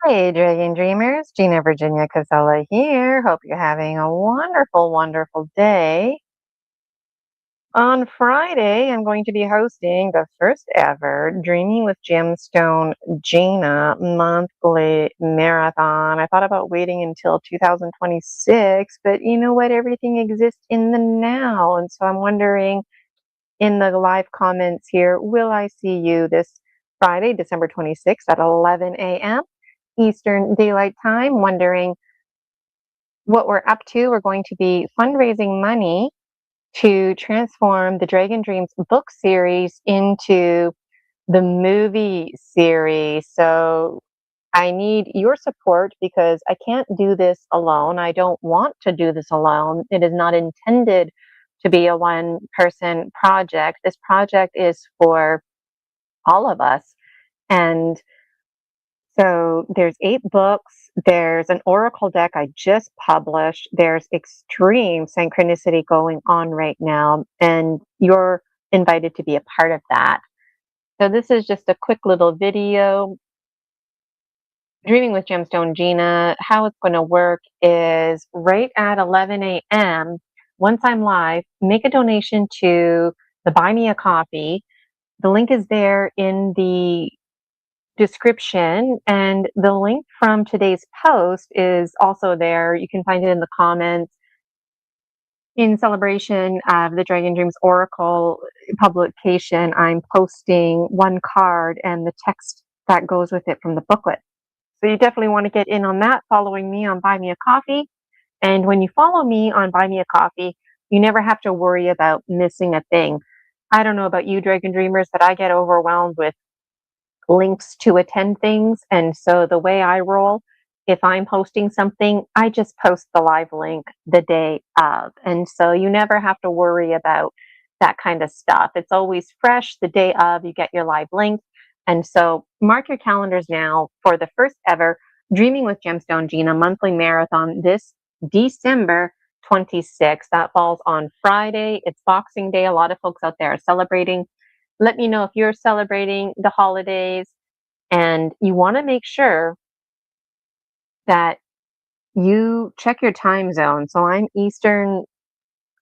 Hey, Dragon Dreamers, Gina Virginia Casella here. Hope you're having a wonderful, wonderful day. On Friday, I'm going to be hosting the first ever Dreaming with Gemstone Gina monthly marathon. I thought about waiting until 2026, but you know what? Everything exists in the now. And so I'm wondering in the live comments here, will I see you this Friday, December 26th at 11 a.m. Eastern Daylight Time? Wondering what we're up to. We're going to be fundraising money to transform the Dragon Dreams book series into the movie series. So I need your support because I can't do this alone. I don't want to do this alone. It is not intended to be a one-person project. This project is for all of us. And so there's 8 books. There's an oracle deck I just published. There's extreme synchronicity going on right now, and you're invited to be a part of that. So this is just a quick little video. Dreaming with Gemstone Gina, how it's going to work is right at 11 a.m. Once I'm live, make a donation to the Buy Me a Coffee. The link is there in the description, and the link from today's post is also there. You can find it in the comments. In celebration of the Dragon Dreams Oracle publication, I'm posting one card and the text that goes with it from the booklet. So you definitely want to get in on that, following me on Buy Me a Coffee. And when you follow me on Buy Me a Coffee, you never have to worry about missing a thing. I don't know about you, Dragon Dreamers, but I get overwhelmed with links to attend things. And so the way I roll, if I'm hosting something, I just post the live link the day of. And so you never have to worry about that kind of stuff. It's always fresh the day of, you get your live link. And so mark your calendars now for the first ever Dreaming with Gemstone Gina monthly marathon this December 26th. That falls on Friday. It's Boxing Day. A lot of folks out there are celebrating. Let me know if you're celebrating the holidays, and you want to make sure that you check your time zone. So I'm Eastern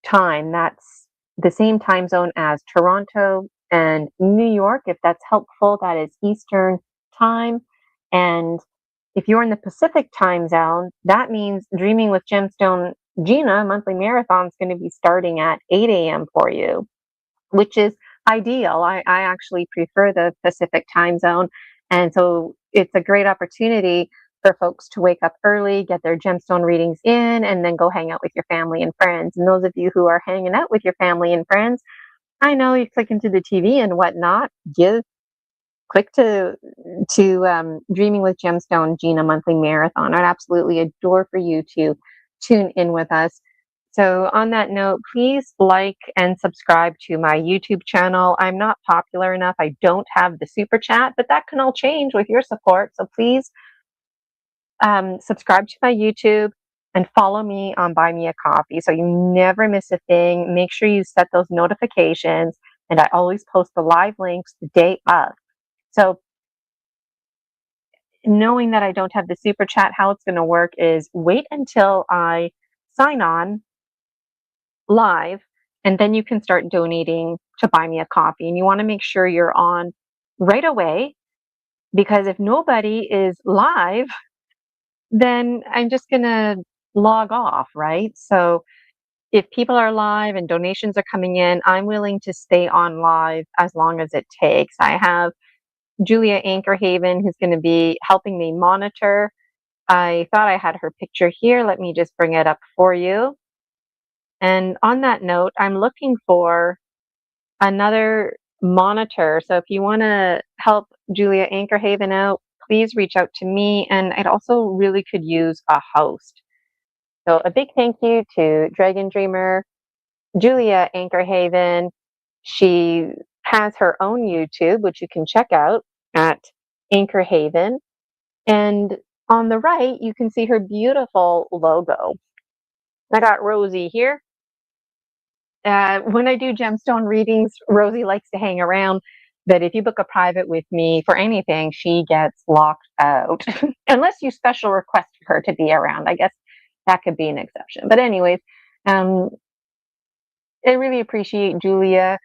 time. That's the same time zone as Toronto and New York. If that's helpful, that is Eastern time. And if you're in the Pacific time zone, that means Dreaming with Gemstone Gina monthly marathon is going to be starting at 8 a.m. for you, which is ideal. I actually prefer the Pacific time zone. And so it's a great opportunity for folks to wake up early, get their gemstone readings in, and then go hang out with your family and friends. And those of you who are hanging out with your family and friends, I know you click into the TV and whatnot, click to Dreaming with Gemstone Gina monthly marathon. I'd absolutely adore for you to tune in with us. So on that note, please like and subscribe to my YouTube channel. I'm not popular enough. I don't have the super chat, but that can all change with your support. So please subscribe to my YouTube and follow me on Buy Me a Coffee so you never miss a thing. Make sure you set those notifications, and I always post the live links the day of. So knowing that I don't have the super chat, how it's going to work is wait until I sign on live, and then you can start donating to Buy Me a Coffee. And you want to make sure you're on right away, because if nobody is live, then I'm just going to log off, right? So if people are live and donations are coming in, I'm willing to stay on live as long as it takes. I have Julia Anchorhaven, who's going to be helping me monitor. I thought I had her picture here. Let me just bring it up for you. And on that note, I'm looking for another monitor. So if you want to help Julia Anchorhaven out, please reach out to me. And I'd also really could use a host. So a big thank you to Dragon Dreamer, Julia Anchorhaven. She has her own YouTube, which you can check out at Anchorhaven. And on the right, you can see her beautiful logo. I got Rosie here. When I do gemstone readings, Rosie likes to hang around. that if you book a private with me for anything, she gets locked out unless you special request her to be around. I guess that could be an exception. But anyways, I really appreciate Julia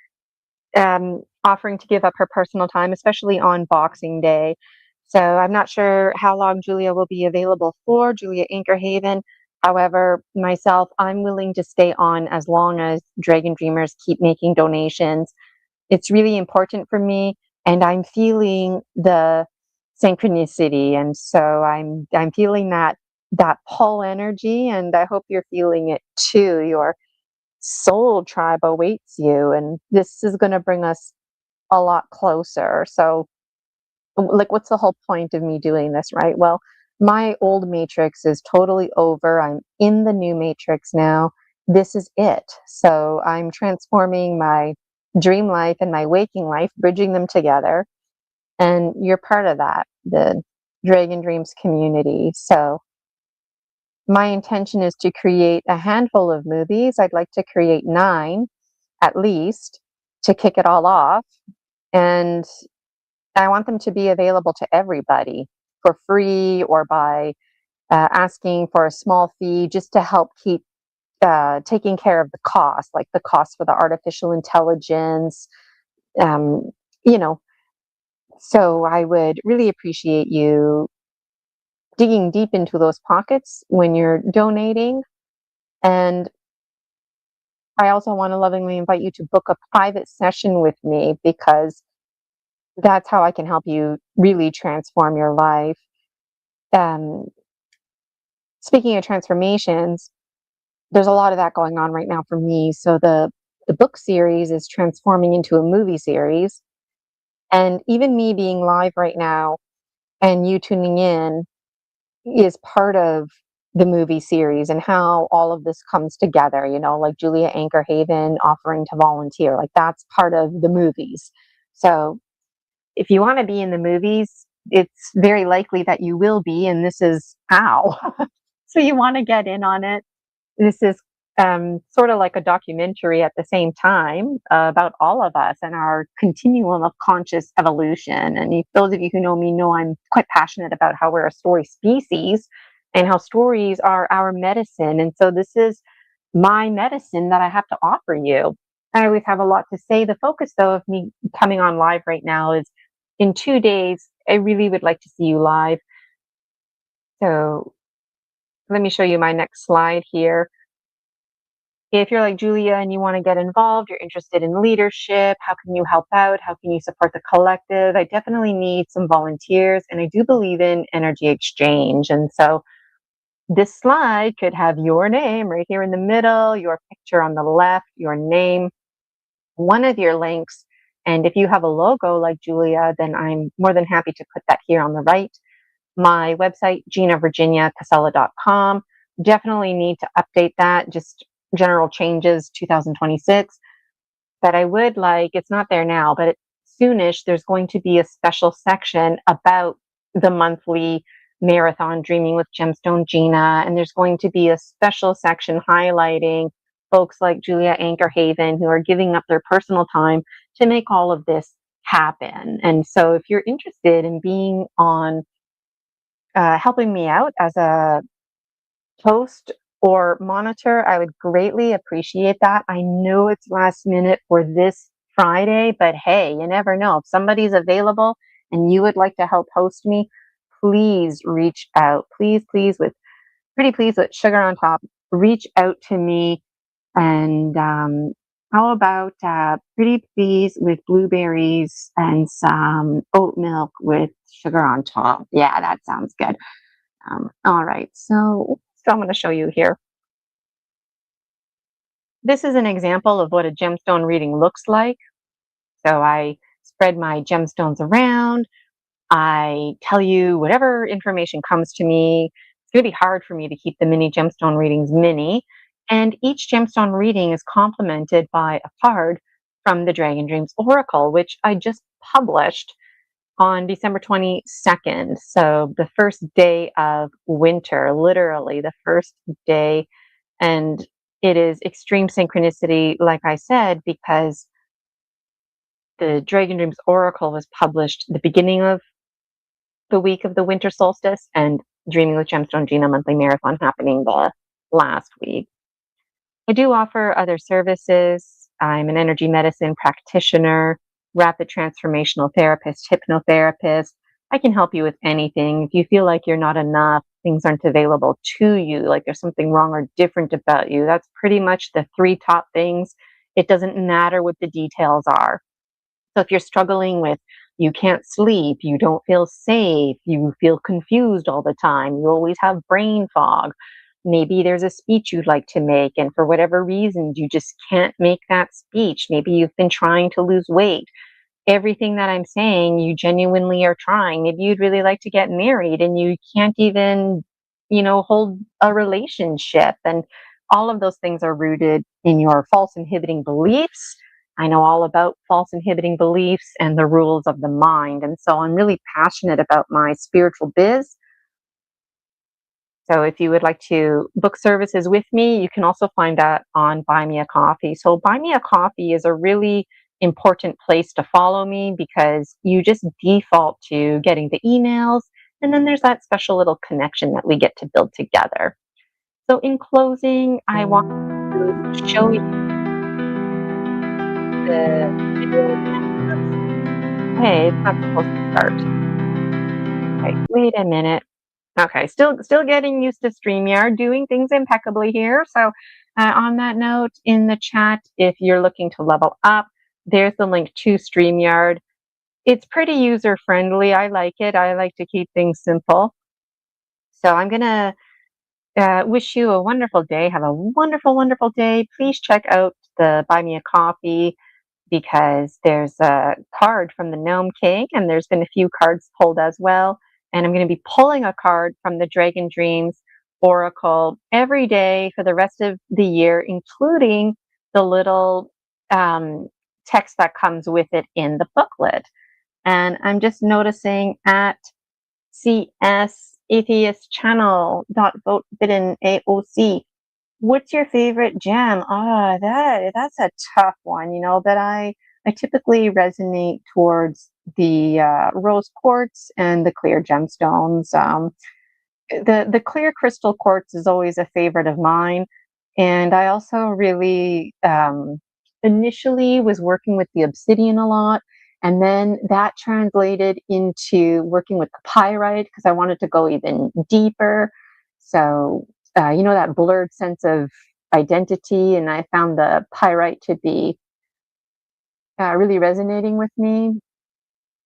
offering to give up her personal time, especially on Boxing Day. So I'm not sure how long Julia will be available for, Julia Anchorhaven. However, myself, I'm willing to stay on as long as Dragon Dreamers keep making donations. It's really important for me, and I'm feeling the synchronicity, and so I'm feeling that pull energy, and I hope you're feeling it too. Your soul tribe awaits you, and this is going to bring us a lot closer. So, like, what's the whole point of me doing this, right? Well, my old matrix is totally over. I'm in the new matrix now. This is it. So I'm transforming my dream life and my waking life, bridging them together. And you're part of that, the Dragon Dreams community. So my intention is to create a handful of movies. I'd like to create 9 at least to kick it all off. And I want them to be available to everybody for free or by asking for a small fee just to help keep taking care of the cost, like the cost for the artificial intelligence, um, you know. So I would really appreciate you digging deep into those pockets when you're donating. And I also want to lovingly invite you to book a private session with me because that's how I can help you really transform your life. Um, Speaking of transformations, there's a lot of that going on right now for me. So the book series is transforming into a movie series, and even me being live right now and you tuning in is part of the movie series and how all of this comes together. You know, like Julia Anchorhaven offering to volunteer, like that's part of the movies. So if you want to be in the movies, it's very likely that you will be, and this is how. So you want to get in on it. This is sort of like a documentary at the same time about all of us and our continuum of conscious evolution. And those of you who know me know I'm quite passionate about how we're a story species and how stories are our medicine. And so this is my medicine that I have to offer you. I always have a lot to say. The focus, though, of me coming on live right now is in 2 days, I really would like to see you live. So let me show you my next slide here. If you're like Julia and you want to get involved, you're interested in leadership, how can you help out? How can you support the collective? I definitely need some volunteers, and I do believe in energy exchange. And so this slide could have your name right here in the middle, your picture on the left, your name, one of your links. And if you have a logo like Julia, then I'm more than happy to put that here on the right. My website, ginavirginiacasella.com. Definitely need to update that, just general changes 2026. But I would like, it's not there now, but soonish, there's going to be a special section about the monthly marathon Dreaming with Gemstone Gina. And there's going to be a special section highlighting folks like Julia Anchorhaven who are giving up their personal time to make all of this happen. And so if you're interested in being on helping me out as a host or monitor, I would greatly appreciate that. I know it's last minute for this Friday, but hey, you never know. If somebody's available and you would like to help host me, please reach out. Please, please, with pretty please with sugar on top, reach out to me. And how about pretty please with blueberries and some oat milk with sugar on top? Yeah, that sounds good. All right, so I'm going to show you here. This is an example of what a gemstone reading looks like. So I spread my gemstones around. I tell you whatever information comes to me. It's going to be hard for me to keep the mini gemstone readings mini. And each gemstone reading is complemented by a card from the Dragon Dreams Oracle, which I just published on December 22nd. So the first day of winter, literally the first day. And it is extreme synchronicity, like I said, because the Dragon Dreams Oracle was published the beginning of the week of the winter solstice, and Dreaming with Gemstone Gina monthly marathon happening the last week. I do offer other services. I'm an energy medicine practitioner, rapid transformational therapist, hypnotherapist. I can help you with anything. If you feel like you're not enough, things aren't available to you, like there's something wrong or different about you, that's pretty much the three top things. It doesn't matter what the details are. So if you're struggling with, you can't sleep, you don't feel safe, you feel confused all the time, you always have brain fog, maybe there's a speech you'd like to make, and for whatever reason, you just can't make that speech. Maybe you've been trying to lose weight. Everything that I'm saying, you genuinely are trying. Maybe you'd really like to get married and you can't even, hold a relationship. And all of those things are rooted in your false inhibiting beliefs. I know all about false inhibiting beliefs and the rules of the mind. And so I'm really passionate about my spiritual biz. So if you would like to book services with me, you can also find that on Buy Me a Coffee. So Buy Me a Coffee is a really important place to follow me because you just default to getting the emails, and then there's that special little connection that we get to build together. So in closing, I want to show you the video. Hey, it's not supposed to start. Okay, wait a minute. Okay, still getting used to StreamYard, doing things impeccably here. So on that note, in the chat, if you're looking to level up, there's the link to StreamYard. It's pretty user-friendly. I like it. I like to keep things simple. So I'm going to wish you a wonderful day. Have a wonderful, wonderful day. Please check out the Buy Me a Coffee, because there's a card from the Gnome King, and there's been a few cards pulled as well. And I'm going to be pulling a card from the Dragon Dreams Oracle every day for the rest of the year, including the little text that comes with it in the booklet. And I'm just noticing at CS Atheist Channel .vote bidden AOC. What's your favorite gem? That's a tough one, but I typically resonate towards the rose quartz and the clear gemstones. The clear crystal quartz is always a favorite of mine, and I also really initially was working with the obsidian a lot, and then that translated into working with the pyrite because I wanted to go even deeper. So that blurred sense of identity, and I found the pyrite to be really resonating with me.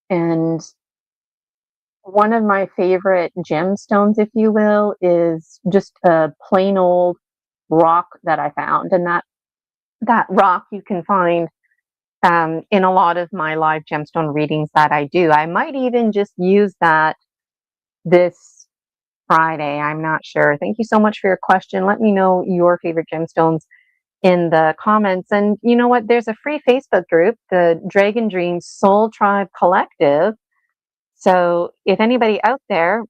And one of my favorite gemstones, if you will, is just a plain old rock that I found, and that rock you can find in a lot of my live gemstone readings that I do. I might even just use that this Friday. I'm not sure. Thank you so much for your question. Let me know your favorite gemstones in the comments. And you know what? There's a free Facebook group, the Dragon Dreams Soul Tribe Collective. So if anybody out there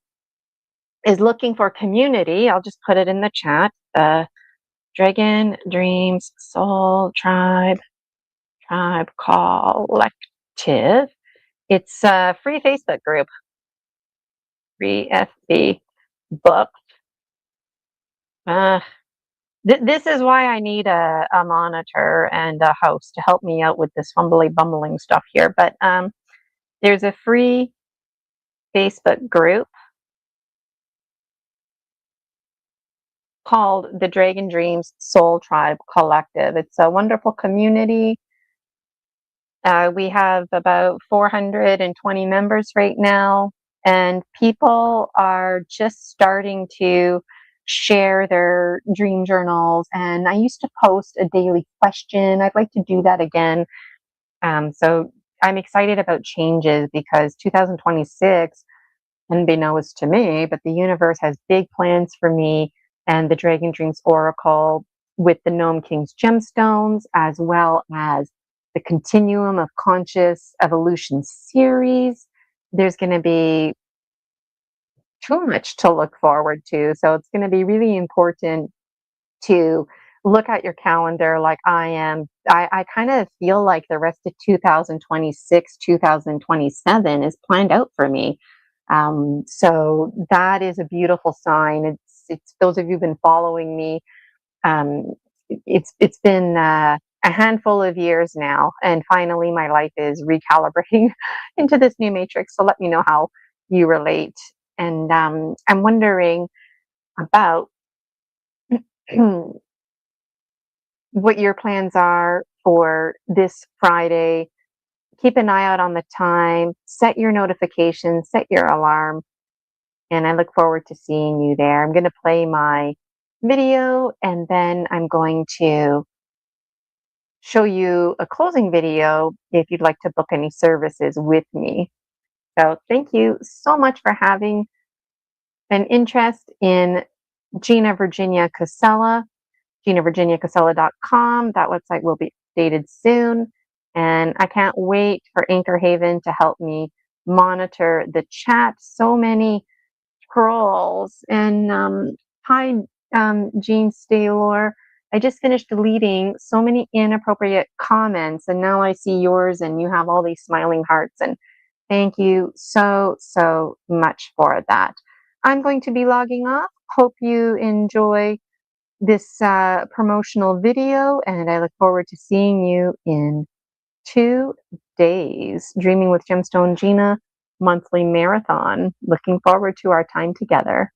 is looking for community, I'll just put it in the chat. The Dragon Dreams Soul Tribe Collective. It's a free Facebook group. Free FB book. This is why I need a monitor and a host to help me out with this fumbly bumbling stuff here. But there's a free Facebook group called the Dragon Dreams Soul Tribe Collective. It's a wonderful community. We have about 420 members right now, and people are just starting to share their dream journals. And I used to post a daily question. I'd like to do that again. So I'm excited about changes because 2026, unbeknownst to me, but the universe has big plans for me and the Dragon Dreams Oracle with the Gnome King's Gemstones, as well as the Continuum of Conscious Evolution series. There's going to be too much to look forward to. So it's going to be really important to look at your calendar like I am, I kind of feel like the rest of 2026, 2027 is planned out for me. So that is a beautiful sign. It's those of you who've been following me. Um, it's been a handful of years now, and finally my life is recalibrating into this new matrix. So let me know how you relate. And I'm wondering about what your plans are for this Friday. Keep an eye out on the time, set your notifications, set your alarm, and I look forward to seeing you there. I'm going to play my video and then I'm going to show you a closing video if you'd like to book any services with me. So thank you so much for having an interest in Gina Virginia Casella. GinaVirginiaCasella.com. That website will be updated soon. And I can't wait for Anchor Haven to help me monitor the chat. So many trolls. And hi, Jean Staylor. I just finished deleting so many inappropriate comments, and now I see yours, and you have all these smiling hearts. And thank you so, so much for that. I'm going to be logging off. Hope you enjoy this promotional video, and I look forward to seeing you in 2 days. Dreaming with Gemstone Gina monthly marathon. Looking forward to our time together.